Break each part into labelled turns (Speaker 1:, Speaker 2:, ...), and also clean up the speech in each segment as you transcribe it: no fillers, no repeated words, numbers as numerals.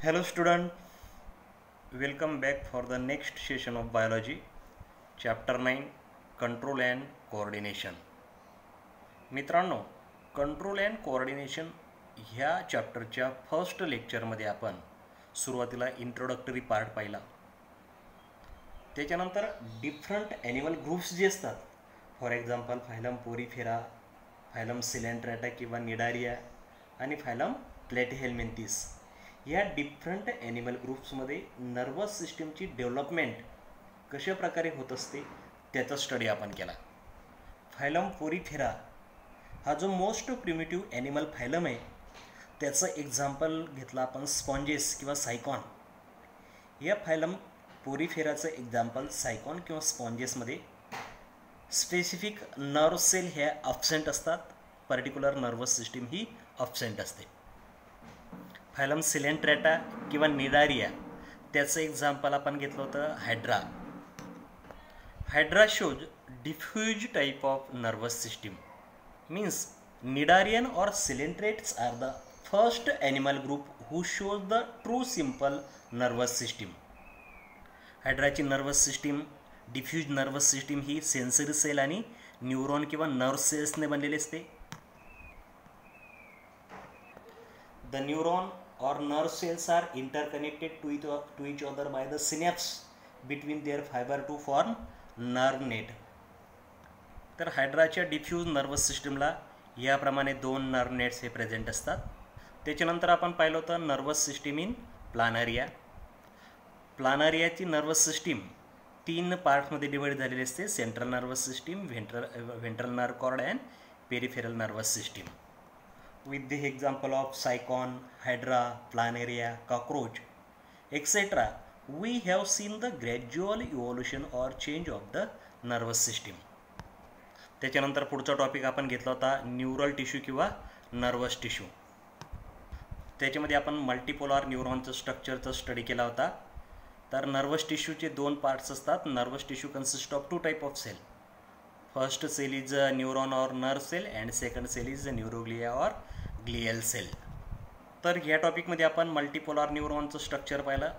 Speaker 1: Hello student, welcome back for the next session of biology, chapter 9 control and coordination. मित्रांनो, control and coordination ह्या चॅप्टरच्या first लेक्चरमध्ये आपण सुरुवातीला introductory part पाहिला. त्याच्यानंतर डिफरंट ॲनिमल ग्रुप्स जे असतात, for example phylum Porifera, phylum Coelenterata किंवा Cnidaria आणि फायलम प्लॅटिहेल्मिंथिस, या डिफरंट ॲनिमल ग्रुप्समध्ये नर्वस सिस्टीमची डेव्हलपमेंट कशा प्रकारे होत असते त्याचा स्टडी आपण केला. फायलम पोरीफेरा हा जो मोस्ट प्रिमिटिव्ह ॲनिमल फायलम आहे त्याचं एक्झाम्पल घेतलं आपण स्पॉन्जेस किंवा सायकॉन. या फायलम पोरीफेराचं एक्झाम्पल सायकॉन किंवा स्पॉन्जेसमध्ये स्पेसिफिक नर्व सेल ह्या अब्सेंट असतात, पर्टिक्युलर नर्वस सिस्टीम ही अब्सेंट असते. फायलम सिलेंट्रेटा किंवा निडारिया त्याचं एक्झाम्पल आपण घेतलं होतं Hydra. Hydra shows diffuse type of nervous system. means Nidarian or Coelentrates are the first animal group who shows the true simple nervous system. हायड्राची nervous system, diffuse nervous system ही sensory cell आणि neuron किंवा nerve सेल्सने बनलेली असते. The neuron or nerve cells are interconnected to each other by the synapse between their fiber to form nerve net. तर हायड्राच्या diffuse nervous सिस्टीमला याप्रमाणे दोन नर्व नेट्स हे प्रेझेंट असतात. त्याच्यानंतर आपण पाहिलं होतं नर्वस सिस्टीम इन प्लानरिया. प्लानरियाची नर्वस सिस्टीम तीन पार्टमध्ये डिवाइड झालेली असते: central nervous system, ventral nerve cord and peripheral nervous system. With the example of sycon, hydra, planaria, cockroach etcetera, we have seen the gradual evolution or change of the nervous system. त्याच्यानंतर पुढचा topic आपण घेतला होता neural tissue किंवा nervous tissue. त्याच्यामध्ये आपण मल्टीपोलार न्यूरॉनचं स्ट्रक्चरचा study केला होता. तर नर्वस टिश्यूचे दोन पार्ट्स असतात. Nervous tissue consist of two type of cell. First cell is neuron or nerve cell and second cell is neuroglia or glial cell. तर ह्या टॉपिकमध्ये आपण मल्टीपोलार न्यूरॉनचं स्ट्रक्चर पाहिलं.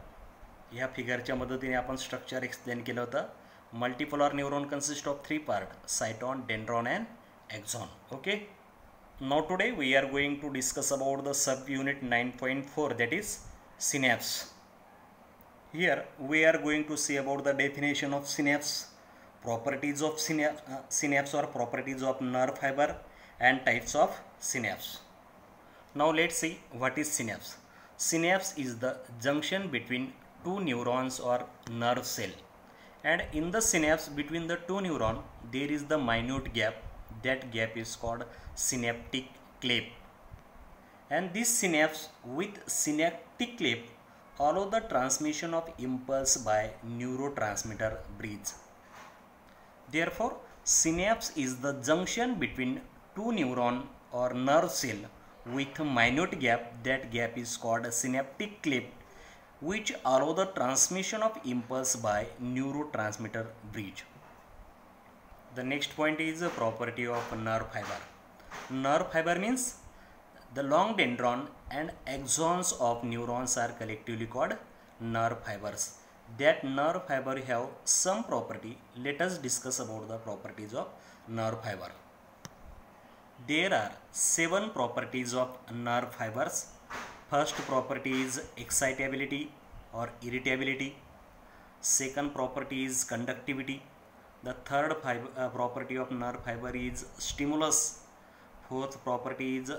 Speaker 1: ह्या फिगरच्या मदतीने आपण स्ट्रक्चर एक्सप्लेन केलं होतं. Multipolar neuron consists of three parts: cyton, dendron and axon. Okay, now today we are going to discuss about the subunit 9.4, that is synapse. Here we are going to see about the definition of synapse, properties of synapse or properties of nerve fiber and types of synapse. Now let's see what is synapse. Synapse is the junction between two neurons or nerve cell. And in the synapse between the two neurons there is the minute gap. That gap is called synaptic cleft. And this synapse with synaptic cleft allow the transmission of impulse by neurotransmitter bridge. Therefore synapse is the junction between two neuron or nerve cell with minute gap. That gap is called synaptic cleft, which allow the transmission of impulse by neurotransmitter bridge. The next point is the property of nerve fiber. Nerve fiber means the long dendron and axons of neurons are collectively called nerve fibers. That nerve fiber have some property. Let us discuss about the properties of nerve fiber. There are 7 properties of nerve fibers. First property is excitability or irritability. Second property is conductivity. The third property of nerve fiber is stimulus. Fourth property is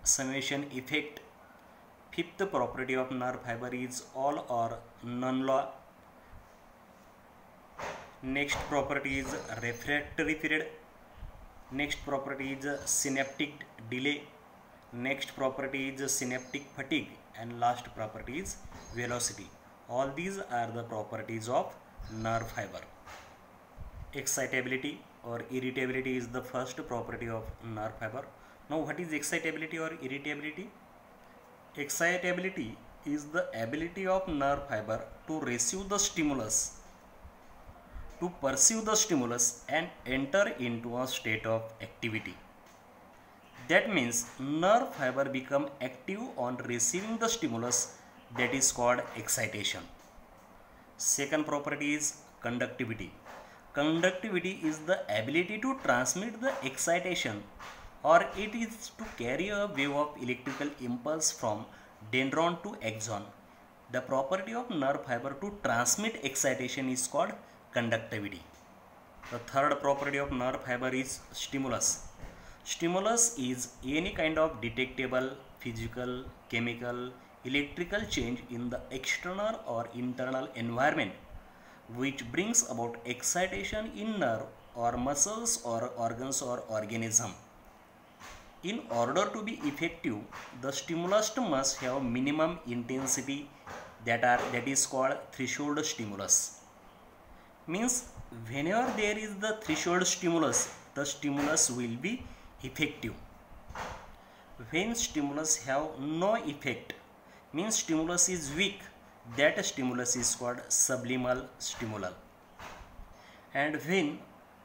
Speaker 1: summation effect. Fifth property of nerve fiber is all or none law. Next property is refractory period. Next property is synaptic delay. Next property is synaptic fatigue, and last property is velocity. All these are the properties of nerve fiber. Excitability or irritability is the first property of nerve fiber. Now what is excitability or irritability? Excitability is the ability of nerve fiber to receive the stimulus, to perceive the stimulus and enter into a state of activity. That means nerve fiber become active on receiving the stimulus that is called excitation. Second property is conductivity. Conductivity is the ability to transmit the excitation, or it is to carry a wave of electrical impulse from dendron to axon. The property of nerve fiber to transmit excitation is called conductivity. The third property of nerve fiber is stimulus. Stimulus is any kind of detectable physical, chemical, electrical change in the external or internal environment which brings about excitation in nerve or muscles or organs or organism. In order to be effective, the stimulus must have minimum intensity that is called threshold stimulus. Means whenever there is the threshold stimulus, the stimulus will be effective. When stimulus have no effect, means stimulus is weak, that stimulus is called subliminal stimulus. And when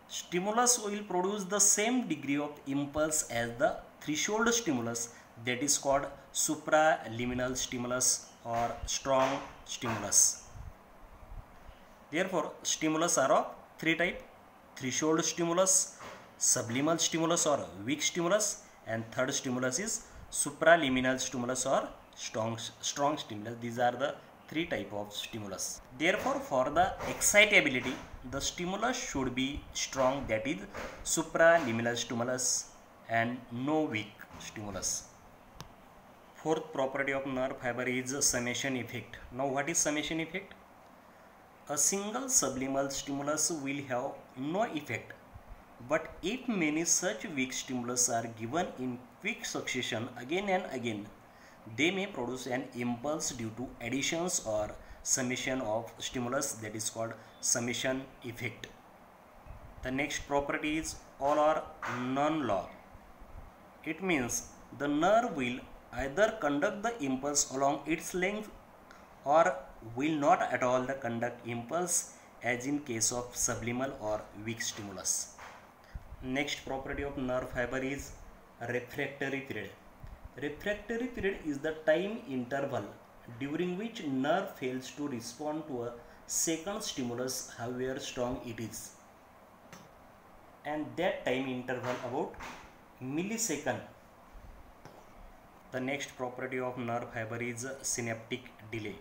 Speaker 1: stimulus will produce the same degree of impulse as the threshold stimulus, that is called supraliminal stimulus or strong stimulus. Therefore, stimulus are of three types: threshold stimulus, subliminal stimulus or weak stimulus, and third stimulus is supraliminal stimulus or strong stimulus. These are the three types of stimulus. Therefore, for the excitability, the stimulus should be strong, that is supraliminal stimulus, and no weak stimulus. Fourth property of nerve fiber is summation effect. Now, what is summation effect? A single subliminal stimulus will have no effect, but if many such weak stimulus are given in quick succession again and again, they may produce an impulse due to additions or summation of stimulus, that is called summation effect. The next property is all or none law. It means the nerve will either conduct the impulse along its length or will not at all conduct impulse, as in case of subliminal or weak stimulus. Next property of nerve fiber is refractory period. Refractory period is the time interval during which nerve fails to respond to a second stimulus, however strong it is, and that time interval about millisecond. The next property of nerve fiber is synaptic delay.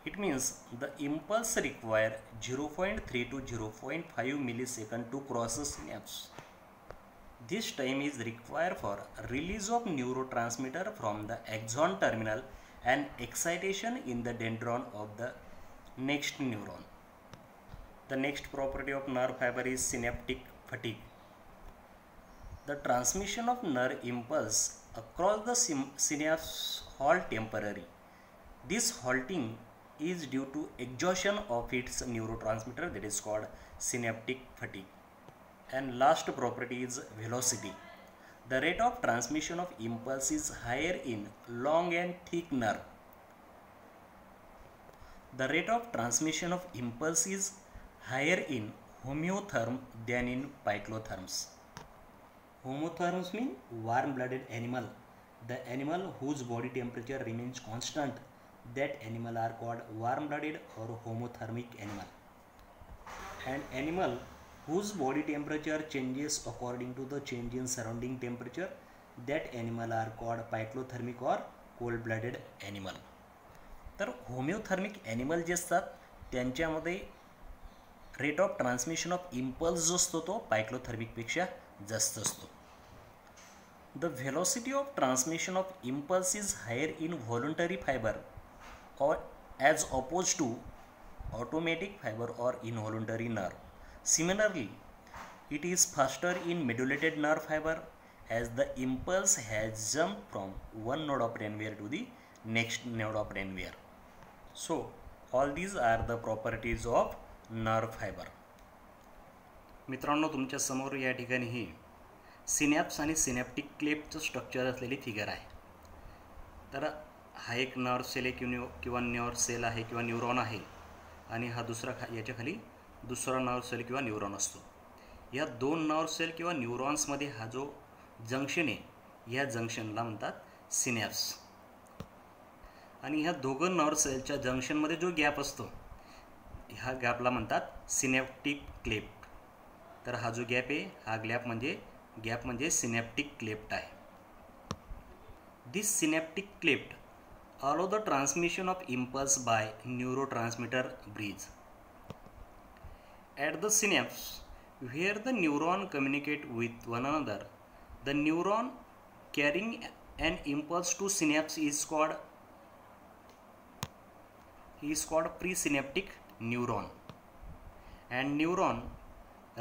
Speaker 1: It means the impulse require 0.3 to 0.5 millisecond to cross a synapse. This time is required for release of neurotransmitter from the axon terminal and excitation in the dendron of the next neuron. The next property of nerve fiber is synaptic fatigue. The transmission of nerve impulse across the synapse halt temporarily. This halting is due to exhaustion of its neurotransmitter, that is called synaptic fatigue. And last property is velocity. The rate of transmission of impulse is higher in long and thick nerve. The rate of transmission of impulse is higher in homeotherm than in piclotherms. Homotherms mean warm-blooded animal. The animal whose body temperature remains constant, that animal are called warm-blooded or homothermic animal. And animal whose body temperature changes according to the change in surrounding temperature, that animal are called piclothermic or cold-blooded animal. तर होमिओथर्मिक animal जे असतात त्यांच्यामध्ये rate of transmission of impulse जो असतो तो पायक्लोथर्मिकपेक्षा जास्त असतो. The velocity of transmission of impulse is higher in voluntary fibre or as opposed to automatic fiber or involuntary nerve. Similarly, it is faster in modulated nerve fiber as the impulse has jumped from one node of brain wire to the next node of brain wire. So, all these are the properties of nerve fiber. मित्रांनो, तुमच्या समोर या ठिकाणी ही synapse आणि synaptic क्लेपचं structure असलेली figure आहे. तर हा एक नर्व सेल किंवा न्यूर सेल आहे किंवा न्यूरॉन आहे आणि हा दुसरा याच्या खाली दुसरा नर्व सेल किंवा न्यूरॉन असतो. या दोन नर्व सेल किंवा न्यूरॉन्समध्ये हा जो जंक्शन आहे या जंक्शनला म्हणतात सिनॅप्स. आणि ह्या दोघं नर्व सेलच्या जंक्शनमध्ये जो गॅप असतो ह्या गॅपला म्हणतात सिनॅप्टिक क्लेफ्ट. तर हा जो गॅप आहे हा गॅप म्हणजे सिनॅप्टिक क्लेफ्ट आहे. This synaptic cleft allow the transmission of impulse by neurotransmitter bridge. At the synapse, where the neuron communicate with one another, the neuron carrying an impulse to synapse is called presynaptic neuron, and neuron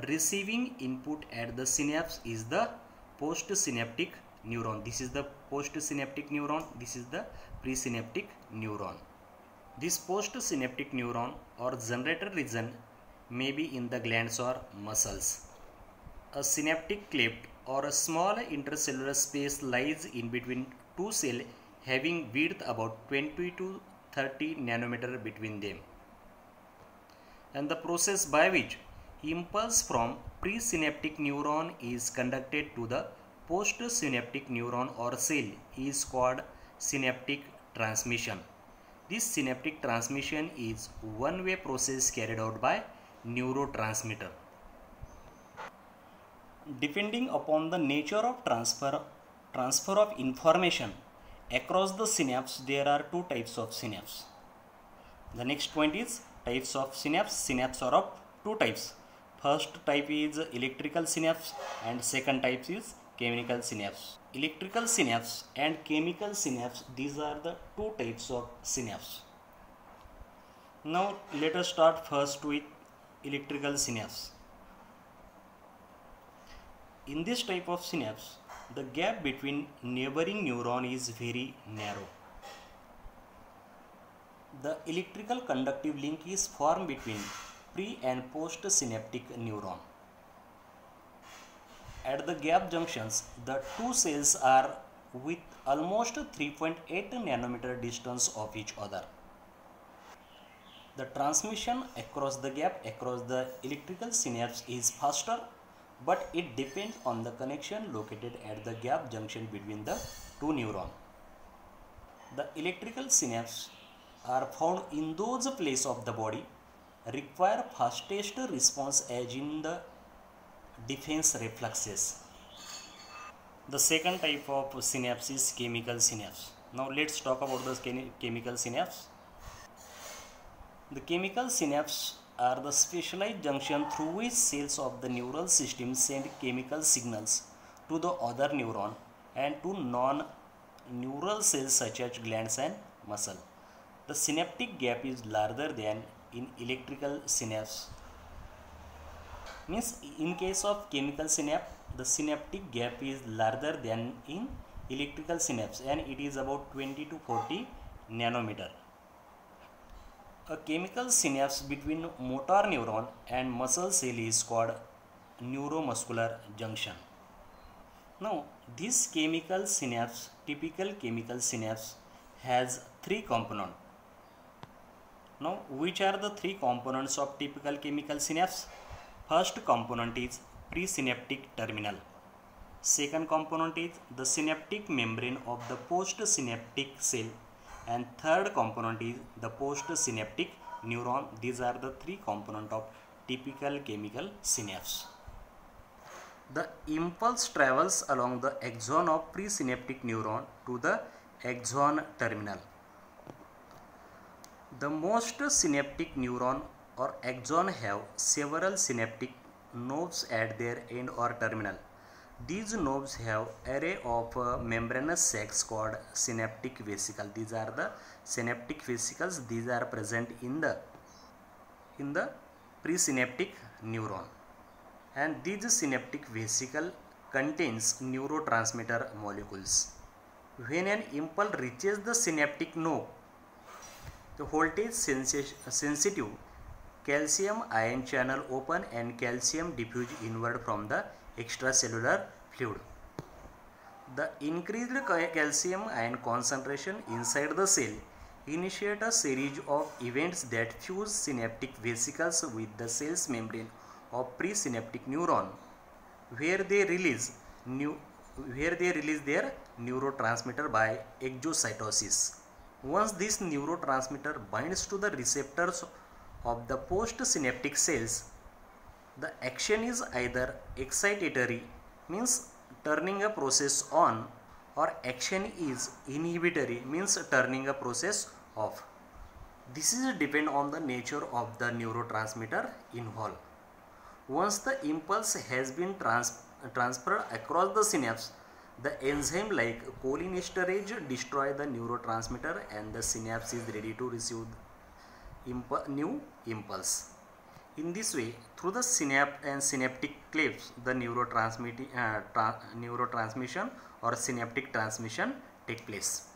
Speaker 1: receiving input at the synapse is the postsynaptic neuron. This is the postsynaptic neuron, this is the presynaptic neuron. This postsynaptic neuron or generator region may be in the glands or muscles. A synaptic cleft or a small intercellular space lies in between two cells having width about 20 to 30 nanometer between them. And the process by which impulse from presynaptic neuron is conducted to the postsynaptic neuron or cell is called synaptic transmission. This synaptic transmission is one-way process carried out by neurotransmitter. Depending upon the nature of transfer of information across the synapse, there are two types of synapse. The next point is types of synapse. Synapse are of two types. First type is electrical synapse and second type is chemical synapse. Electrical synapse and chemical synapse, these are the two types of synapse. Now let us start first with electrical synapse. In this type of synapse, the gap between neighboring neuron is very narrow. The electrical conductive link is formed between pre and postsynaptic neuron. At the gap junctions, the two cells are with almost 3.8 nanometer distance of each other. The transmission across the gap across the electrical synapse is faster, but it depends on the connection located at the gap junction between the two neurons. The electrical synapses are found in those places of the body require fastest response as in the defense reflexes. The second type of synapse is chemical synapse. Now let's talk about the chemical synapse. The chemical synapse are the specialized junction through which cells of the neural system send chemical signals to the other neuron and to non-neural cells such as glands and muscle. The synaptic gap is larger than in electrical synapse. Means in case of chemical synapse, the synaptic gap is larger than in electrical synapse and it is about 20 to 40 nanometer. A chemical synapse between motor neuron and muscle cell is called neuromuscular junction. Now, this chemical synapse, typical chemical synapse, has three components. Now, which are the three components of typical chemical synapse? First component is presynaptic terminal. Second component is the synaptic membrane of the postsynaptic cell. And third component is the postsynaptic neuron. These are the three components of typical chemical synapse. The impulse travels along the axon of presynaptic neuron to the axon terminal. The most synaptic neuron or axon have several synaptic nodes at their end or terminal. These nodes have array of membranous sacs called synaptic vesicles. These are the synaptic vesicles. These are present in the presynaptic neuron, and these synaptic vesicle contains neurotransmitter molecules. When an impulse reaches the synaptic node, the voltage sensitive calcium ion channel open and calcium diffuse inward from the extracellular fluid. The increased calcium ion concentration inside the cell initiate a series of events that fuse synaptic vesicles with the cell's membrane of presynaptic neuron, where they release their neurotransmitter by exocytosis. Once this neurotransmitter binds to the receptors of the postsynaptic cells, the action is either excitatory, means turning a process on, or action is inhibitory, means turning a process off. This is depend on the nature of the neurotransmitter involved. Once the impulse has been transferred across the synapse, the enzyme like cholinesterase destroy the neurotransmitter and the synapse is ready to receive new impulse. In this way, through the synapse and synaptic clefts, the neurotransmission or synaptic transmission take place.